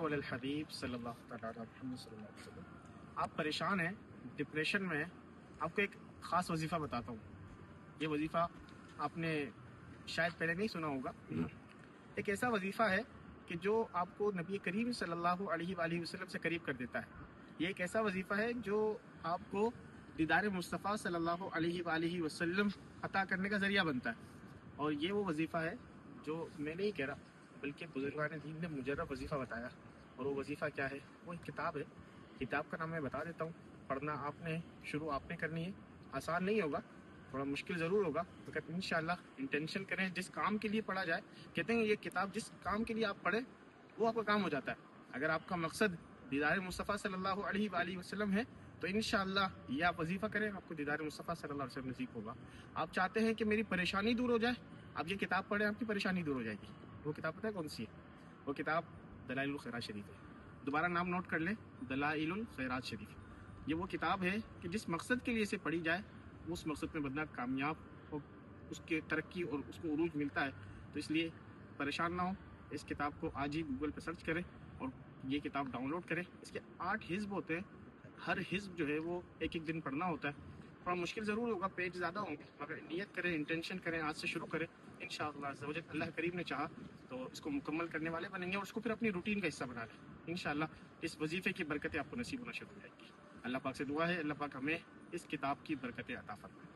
صلو علی الحبیب صلی اللہ تعالیٰ علی محمد صلی اللہ علیہ وسلم۔ آپ پریشان ہیں، ڈپریشن میں ہیں، آپ کو ایک خاص وظیفہ بتاتا ہوں۔ یہ وظیفہ آپ نے شاید پہلے نہیں سنا ہوگا۔ ایک ایسا وظیفہ ہے کہ جو آپ کو نبی کریم صلی اللہ علیہ وآلہ وسلم سے قریب کر دیتا ہے۔ یہ ایک ایسا وظیفہ ہے جو آپ کو دیدار مصطفیٰ صلی اللہ علیہ وآلہ وسلم عطا کرنے کا ذریعہ بنتا ہے۔ اور یہ وہ وظیفہ ہے جو میں نہیں کہہ رہا بلکہ بزرگان دین نے مجرب وظیفہ بتایا۔ اور وہ وظیفہ کیا ہے؟ وہ ایک کتاب ہے۔ کتاب کا نام میں بتا دیتا ہوں، پڑھنا شروع آپ نے کرنی ہے۔ آسان نہیں ہوگا، تھوڑا مشکل ضرور ہوگا، لیکن انشاءاللہ انٹینشن کریں جس کام کے لیے پڑھا جائے۔ کہتے ہیں یہ کتاب جس کام کے لیے آپ پڑھیں وہ آپ کا کام ہو جاتا ہے۔ اگر آپ کا مقصد دیدار مصطفیٰ صلی اللہ علیہ وآلہ وسلم ہے تو انشاءاللہ یہ آپ وظیفہ کریں، آپ کو دیدار مصطفیٰ صلی اللہ علیہ وسلم نصیب ہوگا۔ آپ چاہتے ہیں کہ میری پریشانی دور ہو جائے، آپ یہ کتاب پڑھیں، آپ کی پریشانی دور ہو جائے گی۔ وہ کتاب پتہ ہے کون سی ہے؟ وہ کتاب دلائل الخیرات شریف ہے۔ دوبارہ نام نوٹ کر لیں، دلائل الخیرات شریف۔ یہ وہ کتاب ہے کہ جس مقصد کے لیے اسے پڑھی جائے اس مقصد میں بندہ کامیاب ہو، اس کے ترقی اور اس کو عروج ملتا ہے۔ تو اس لیے پریشان نہ ہو، اس کتاب کو آج ہی گوگل پہ سرچ کریں اور یہ کتاب ڈاؤن لوڈ کریں۔ اس کے 8 حزب ہوتے ہیں، ہر حزب جو ہے وہ ایک ایک دن پڑھنا ہوتا ہے۔ تھوڑا مشکل ضرور ہوگا، پیج زیادہ ہوں گے، مگر نیت کریں، انٹینشن کریں، آج سے شروع کریں۔ انشاءاللہ عز و جل اللہ کریم نے چاہا تو اس کو مکمل کرنے والے بنیں گے اور اس کو پھر اپنی روٹین کا حصہ بنا لیں۔ انشاءاللہ اس وظیفے کی برکتیں آپ کو نصیب ہونا شروع ہو جائیں گی۔ اللہ پاک سے دعا ہے اللہ پاک ہمیں اس کتاب کی برکتیں عطا فرمائے۔